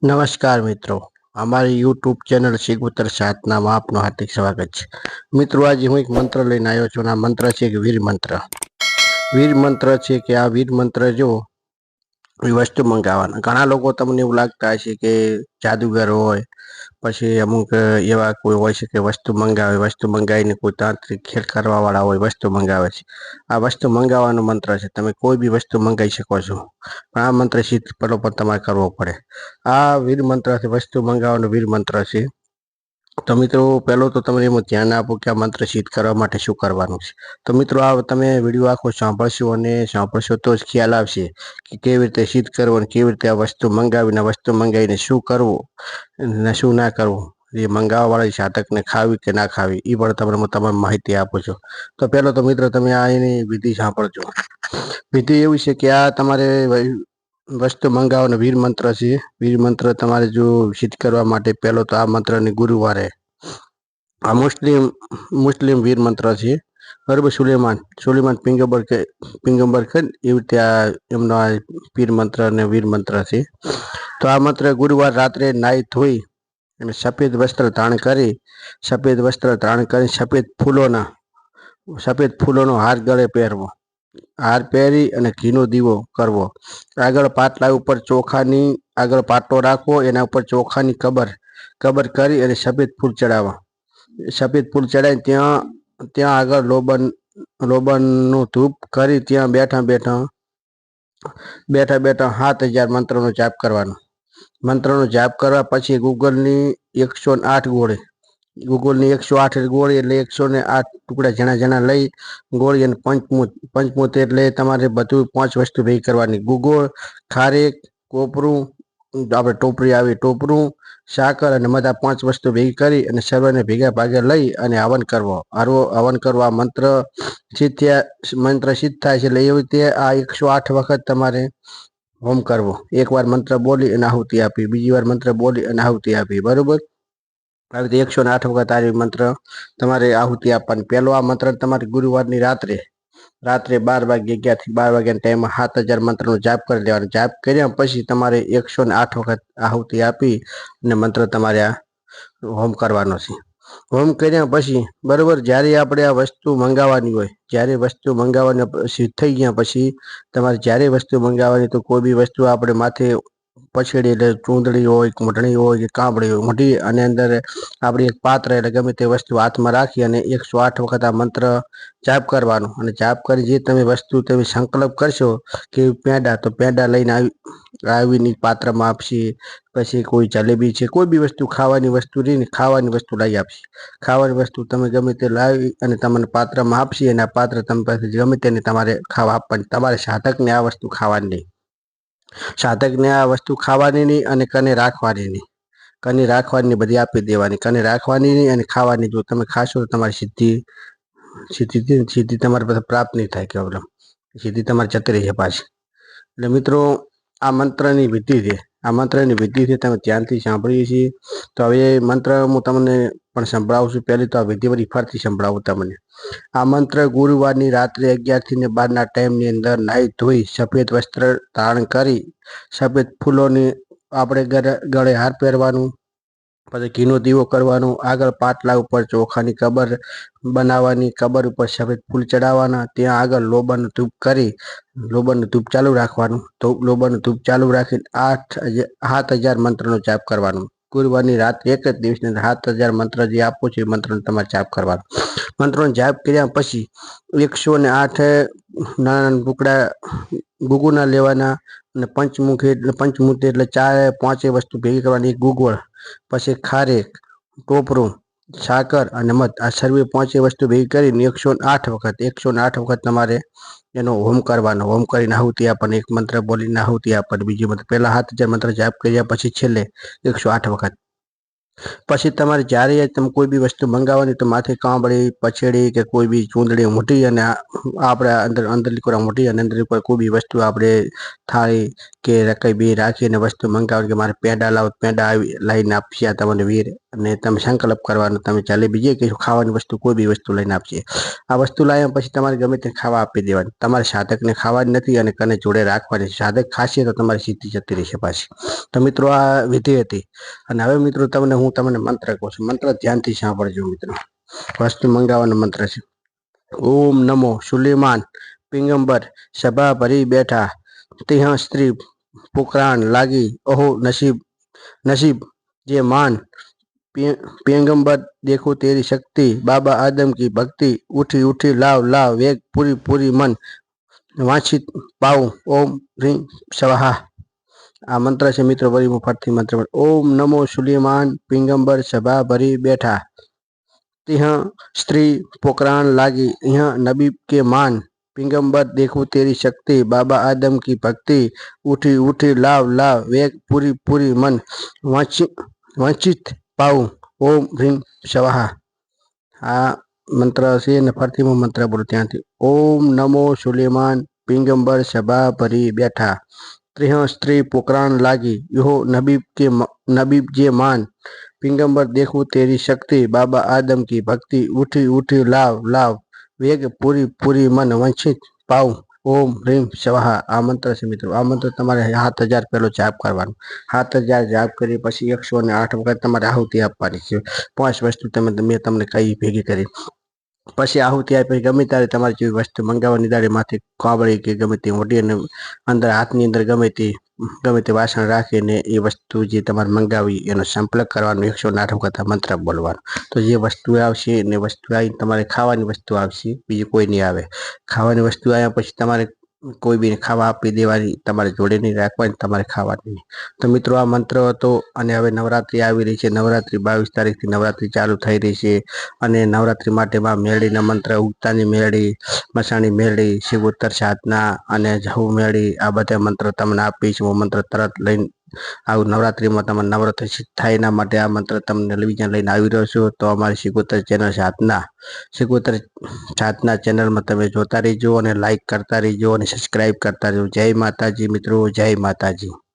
નમસ્કાર મિત્રો, અમારી યુટ્યુબ ચેનલ શીગુતર સાધનામાં આપનું હાર્દિક સ્વાગત છે. મિત્રો, આજે હું એક મંત્ર લઈને આવ્યો છું. આ મંત્ર છે કે વીર મંત્ર. વીર મંત્ર છે કે આ વીર મંત્ર જો એ વસ્તુ મંગાવવાના. ઘણા લોકો તમને એવું લાગતા હશે કે જાદુગર હોય, પછી અમુક એવા કોઈ હોય છે કે વસ્તુ મંગાવે, વસ્તુ મંગાવીને કોઈ તાંત્રિક ખેલ કરવા વાળા હોય, વસ્તુ મંગાવે છે. આ વસ્તુ મંગાવવાનો મંત્ર છે. તમે કોઈ બી વસ્તુ મંગાવી શકો છો, પણ આ મંત્ર સિદ્ધ પેલો પણ તમારે કરવો પડે. આ વીર મંત્ર છે, વસ્તુ મંગાવવાનો વીર મંત્ર છે. તો મિત્રો, પહેલો તો તમે એમાં ધ્યાન આપો કે આ મંત્ર સિદ્ધ કરવા માટે શું કરવાનું છે. તો મિત્રો, આ તમે વિડીયો આખો સાંભળશો અને સાંભળશો તો જ ખ્યાલ આવશે કે કેવી રીતે સિદ્ધ કરવું અને કેવી રીતે આ વસ્તુ મંગાવીને શું કરવું ને શું ના કરવું. એ મંગાવવા વાળા સાધકને ખાવી કે ના ખાવી એ પણ તમે માહિતી આપો છો. તો પહેલો તો મિત્રો, તમે આ એની વિધિ સાંભળજો. વિધિ એવી છે કે આ તમારે વસ્તુ મંગાવવાનો વીર મંત્ર છે. વીર મંત્ર તમારે જો સિદ્ધ કરવા માટે પહેલો તો આ મંત્રને ગુરુવારે, આ મુસ્લિમ વીર મંત્ર છે. બરાબર, સુલેમાન પિંગંબર એવી રીતે આ એમનો આ પીર મંત્ર અને વીર મંત્ર છે. તો આ મંત્ર ગુરુવાર રાત્રે નાહી ધોઈ અને સફેદ વસ્ત્ર ધારણ કરી સફેદ ફૂલોનો હાર ગળે પહેરવો. હાર પહેરી અને ઘીનો દીવો કરવો. આગળ પાટલા ઉપર આગળ પાટલો રાખવો, એના ઉપર ચોખાની કબર કરી અને સફેદ ફૂલ ચડાવવા. સફેદ ફૂલ ચડાવી ત્યાં આગળ લોબનનું ધૂપ કરી ત્યાં બેઠા 7000 મંત્રનો જાપ કરવાનો. મંત્રનો જાપ કરવા પછી ગૂગલની 108 ગોળી એટલે 108 ટુકડા જણા લઈ ગોળી અને પંચમૂત એટલે તમારે બધું 5 વસ્તુ ભેગી કરવાની. ગુગળ, ખારેક, કોપરું, આપણે ટોપરી આવી, ટોપરું, સાકર અને મધ, 5 વસ્તુ ભેગી કરી અને સર્વને ભેગા ભાગે લઈ અને હવન કરવો. હવન કરવા મંત્ર સિદ્ધ થાય છે. એટલે એવી રીતે આ 108 વખત તમારે હોમ કરવો. એકવાર મંત્ર બોલી અને આહુતિ આપી, બીજી વાર મંત્ર બોલી અને આહુતિ આપી. બરોબર, આવી રીતે 108 વખત આ મંત્ર તમારે આહુતિ આપવાની. પહેલો આ મંત્ર તમારે ગુરુવારની રાત્રે 12 વાગે, 11 થી 12 વાગ્યાના ટાઈમમાં 7000 મંત્રનો જાપ કરી લેવાનો. જાપ કર્યા પછી તમારે 108 વખત આહુતિ આપી અને મંત્ર તમારે આ હોમ કરવાનો છે. હોમ કર્યા પછી બરોબર, જ્યારે આપણે આ વસ્તુ મંગાવવાની હોય, સિદ્ધ થઈ ગયા પછી તમારે જ્યારે વસ્તુ મંગાવવાની, તો કોઈ બી વસ્તુ આપણે માથે પછેડી એટલે ચૂંદડી હોય, મઢણી હોય કે કાંબળી હોય, મઢી અને અંદર આપણે એક પાત્ર એટલે ગમે તે વસ્તુ હાથમાં રાખી અને 108 વખત આ મંત્ર જાપ કરવાનો. અને જાપ કરી જે તમે સંકલ્પ કરશો કે પેંડા, તો પેંડા લઈને આવીને પાત્રમાં આપશે. પછી કોઈ જલેબી છે, કોઈ બી વસ્તુ ખાવાની વસ્તુ રહીને ખાવાની વસ્તુ લઈ આપશે. ખાવાની વસ્તુ તમે ગમે તે લાવી અને તમને પાત્રમાં આપશે અને આ પાત્ર તમે પાસે ગમે તેને તમારે ખાવા આપવાની. તમારે સાધકને આ વસ્તુ ખાવાની નહીં. સાધકને આ વસ્તુ ખાવાની નહીં અને કને રાખવાની નહીં. બધી આપી દેવાની. કને રાખવાની નહીં અને ખાવાની. જો તમે ખાશો તો તમારી સિદ્ધિ તમારી પાસે પ્રાપ્ત નહીં થાય. કેવલમ સિદ્ધિ તમારી જતી રહી છે પાછી. એટલે મિત્રો, આ મંત્રની વિધિ છે. તમે ધ્યાનથી સાંભળીએ છીએ. તો હવે મંત્ર હું તમને પણ સંભળાવું છું. પહેલી તો આ વિધિ બધી ફરતી સંભળાવું તમને. આ મંત્ર ગુરુવારની રાત્રે 11 થી 12ના ટાઈમની અંદર નાહી ધોઈ સફેદ વસ્ત્ર ધારણ કરી સફેદ ફૂલોની આપણે ગળે હાર પહેરવાનું. પછી ઘીનો દીવો કરવાનો. આગળ પાટલા ઉપર ચોખાની કબર બનાવવાની. કબર ઉપર સફેદ ફૂલ ચડાવવાના. ત્યાં આગળ લોબાનું ધૂપ કરી લોબાનું ધૂપ ચાલુ રાખવાનું. તો લોબાનું ધૂપ ચાલુ રાખીને 7000 મંત્રનો જાપ કરવાનો. ગુરુવારની રાત્રે એક જ દિવસની અંદર 7000 મંત્ર જે આપો છો એ મંત્રનો તમારે જાપ કરવાનો. મંત્રનો જાપ કર્યા પછી 108 નાના ટુકડા ગુગુના લેવાના અને પંચમૂર્તિ એટલે 4-5 વસ્તુ ભેગી કરવાની. એક ગુગળ, પછી ખારેક, ટોપરું, સાકર અને મધ, આ સર્વે 5 વસ્તુ ભેગી કરીને 108 વખત તમારે એનો હોમ કરવાનો. હોમ કરીને આહુતિ આપવાની. એક મંત્ર બોલીને આહુતિ આપવાની. બીજી મંત્ર પહેલા 7000 મંત્ર જાપ કર્યા પછી છેલ્લે 108 વખત પછી તમારે જ્યારે તમે કોઈ બી વસ્તુ મંગાવવાની તો માથે કાંબળી પછેડી કે કોઈ બી ચૂંદડી મોટી અને આપણે અંદરલી કોરા મોટી અને અંદર કોઈ બી વસ્તુ આપણે થાળી કે કઈ બી રાખીને વસ્તુ મંગાવવાની કે મારે પેંડા લાવો પેંડા લઈને આપશે તમને વીર અને તમે સંકલ્પ કરવાનો તમે ચાલે બીજે કે ખાવાની વસ્તુ કોઈ બી વસ્તુ લઈને આપશે આ વસ્તુ લાવ્યા પછી તમારે ગમે તે ખાવા આપી દેવાની તમારે સાધકને ખાવાની નથી અને કને જોડે રાખવાની સાધક ખાશે તો તમારી સીધી જતી રહેશે પાછી તો મિત્રો આ વિધિ હતી અને હવે મિત્રો હું તમને મંત્ર કહું છું મંત્ર ધ્યાનથી સાંભળજો મિત્રો વસ્તુ મંગાવવાનો મંત્ર છે ઓમ નમો સુલેમાન પિંગંબર સભા ભરી બેઠા ત્યાં સ્ત્રી પુકરાણ લાગી ઓહો નસીબ नसीब ये मान पैगंबर देखो तेरी शक्ति बाबा आदम की भक्ति उठी उठी लाव लाव वेग पूरी पूरी मन वांछित पाऊं ओम ह्रीं स्वाहा आ मंत्र से मित्र वरी फरती मंत्र ओम नमो सुलेमान पैगंबर सभा भरी बैठा तिह स्त्री पोकरान लागी यह नबी के मान पैगंबर देखो तेरी शक्ति बाबा आदम की भक्ति उठी उठी लाव लाव वेग पूरी पूरी मन वंचित पाऊं ओम ह्रीं स्वाहा आ मंत्र से फरती मंत्र बोलो त्या ओम नमो सुलेमान पैगंबर सभा भरी बैठा त्रिह स्त्री पोकरान लागी यो नबी जे मान पैगंबर देखो तेरी शक्ति बाबा आदम की भक्ति उठी उठी लाव लाव वेग पूरी पूरी मन वंचित पाऊं ओम ह्रीं स्वाहा आ मंत्र से मित्रों आ मंत्र तमारे 7000 पहलो जाप करवानो 7000 जाप करी पछी 108 वखत तमारे आहुति आपवानी छे 5 वस्तु मैं तमने कई भेगी करी પછી આહુતિ આપી ગમે ત્યારે તમારે જેવી વસ્તુ મંગાવવાની દાડે માથે કાંબળી કે ગમે તે મોટી અને અંદર હાથની અંદર ગમે તે વાસણ રાખીને એ વસ્તુ જે તમારે મંગાવી એનો સંપર્ક કરવાનો 108 વખત મંત્ર બોલવાનો તો જે વસ્તુ આવશે ને વસ્તુ આવી તમારે ખાવાની વસ્તુ આવશે બીજી કોઈ નહીં આવે ખાવાની વસ્તુ આવ્યા પછી તમારે કોઈ બી ખાવા આપી દેવાની તમારે જોડે નહીં રાખવાની તમારે ખાવાની તો મિત્રો આ મંત્ર હતો અને હવે નવરાત્રી આવી રહી છે નવરાત્રી 22 તારીખથી નવરાત્રી ચાલુ થઈ રહી છે અને નવરાત્રી માટેમાં મેળીના મંત્ર ઉગતાની મેળી મસાણી મેળી શિવોત્તર સાધના અને જહુ મેળી આ બધા મંત્ર તમને આપીશ હું મંત્ર તરત લઈને આવું નવરાત્રીમાં તમારે નવરાત્રી થાય એના માટે આ મંત્ર તમને લઈને આવી રહ્યો છું તો અમારી શિકોતર ચેનલ સાધના ચેનલમાં તમે જોતા રહેજો અને લાઈક કરતા રહેજો અને સબસ્ક્રાઈબ કરતા રહેજો જય માતાજી મિત્રો જય માતાજી